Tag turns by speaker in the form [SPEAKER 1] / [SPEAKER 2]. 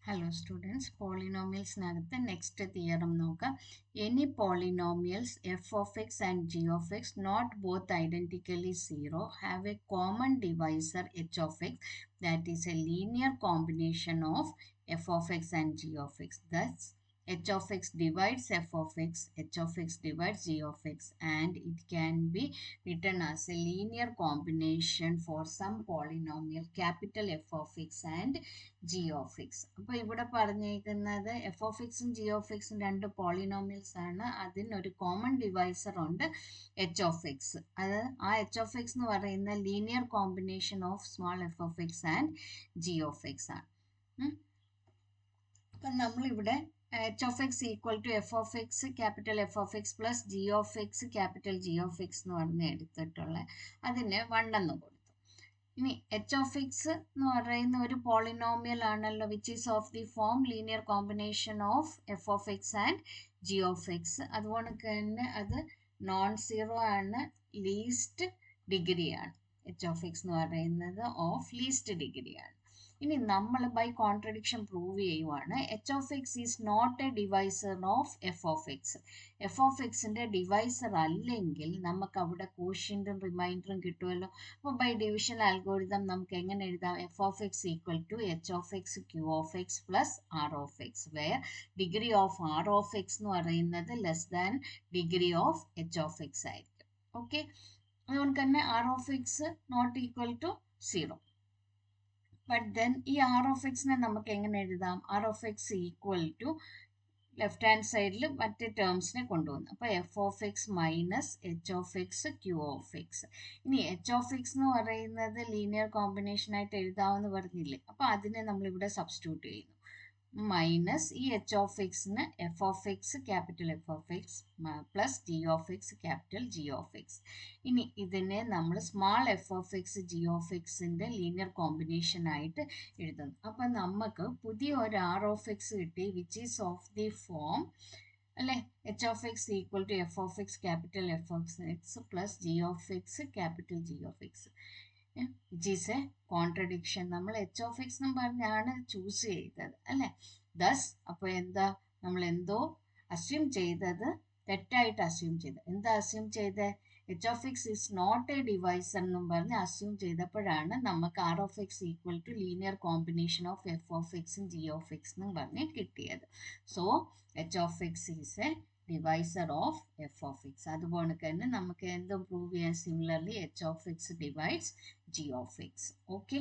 [SPEAKER 1] Hello students, polynomials നകത്ത് next theorem നോക്കാം. Any polynomials f of x and g of x not both identically 0 have a common divisor h of x that is a linear combination of f of x and g of x. Thus, h of x divides f of x, h of x divides g of x, and it can be written as a linear combination for some polynomial capital F of x and g of x. അപ്പോൾ ഇവിടെ പറഞ്ഞിരിക്കുന്നത് F of എക്സും G of എക്സും രണ്ട് polynomials ആണ്. അതിനൊരു common divisor ഉണ്ട്, H of X. അത് ആ എച്ച് ഓഫ് എക്സ് എന്ന് പറയുന്ന linear combination of small F of X and G of X ആണ്. അപ്പം നമ്മളിവിടെ H of X equal to F of X capital F of X plus G of X capital G of X എന്ന് പറഞ്ഞ് എടുത്തിട്ടുള്ള അതിന് 1 എന്ന് കൊടുത്തു. ഇനി എച്ച് ഓഫ് എക്സ് എന്ന് പറയുന്ന ഒരു പോളിനോമിയൽ ആണല്ലോ, which is of the form linear combination of F of X and G of X. അതുകൊണ്ട് തന്നെ അത് നോൺ സീറോ ആണ്, ലീസ്റ്റ് ഡിഗ്രി ആണ്. എച്ച് ഓഫ് എക്സ് എന്ന് പറയുന്നത് ഓഫ് ലീസ്റ്റ് ഡിഗ്രി ആണ്. ഇനി നമ്മൾ ബൈ കോൺട്രഡിക്ഷൻ പ്രൂവ് ചെയ്യുവാണ് H of X is not a divisor of F of X. F of എക്സിൻ്റെ ഡിവൈസർ അല്ലെങ്കിൽ നമുക്ക് അവിടെ കോഷ്യൻറ്റും റിമൈൻഡറും കിട്ടുമല്ലോ. അപ്പോൾ ബൈ ഡിവിഷൻ അൽഗോരിതം നമുക്ക് എങ്ങനെ എഴുതാം? F of X equal to H of X Q of X plus R of X, where degree of R of X എന്ന് പറയുന്നത് less than degree of H of X ആയിരിക്കും. Okay, അതുകൊണ്ട് തന്നെ R of X not equal to 0. But then ഈ R of എക്സിനെ നമുക്ക് എങ്ങനെ എഴുതാം? R of X equal to left hand സൈഡിൽ മറ്റ് ടേംസിനെ കൊണ്ടുവന്നു. അപ്പോൾ F of X minus H of X Q of X. ഇനി എച്ച് ഓഫ് എക്സ് എന്ന് പറയുന്നത് ലീനിയർ കോമ്പിനേഷൻ ആയിട്ട് എഴുതാമെന്ന് പറഞ്ഞില്ലേ, അപ്പോൾ അതിനെ നമ്മളിവിടെ സബ്സ്റ്റിറ്റ്യൂട്ട് ചെയ്യുന്നു. മൈനസ് ഈ എച്ച് ഓഫ് എക്സിന് F of X capital F of X plus G of X capital G of X. ഇനി ഇതിനെ നമ്മൾ small F of X G of എക്സിൻ്റെ ലീനിയർ കോമ്പിനേഷൻ ആയിട്ട് എഴുതുന്നു. അപ്പം നമുക്ക് പുതിയ ഒരു ആർ ഓഫ് എക്സ് കിട്ടി, which is of the form അല്ലേ, H of X equal to F of X capital F of X plus G of X capital G of X, which is A contradiction. നമ്മൾ H of X എന്ന് പറഞ്ഞാണ് choose ചെയ്തത് അല്ലേ. Thus അപ്പോൾ എന്താ, നമ്മൾ എന്തോ അസ്യൂം ചെയ്തത് തെറ്റായിട്ട് അസ്യൂം ചെയ്ത്. എന്താ അസ്യൂം ചെയ്ത്? H of X is not a divisor എന്നും പറഞ്ഞ് അസ്യൂം ചെയ്തപ്പോഴാണ് നമുക്ക് R of X equal to linear combination of F of എക്സും ജി ഓഫ് എക്സ് എന്നും പറഞ്ഞ് കിട്ടിയത്. So H of X is a divisor of F of X. അതുപോലെ തന്നെ നമുക്ക് എന്തും പ്രൂവ് ചെയ്യാൻ similarly H of X divides G of X. Okay.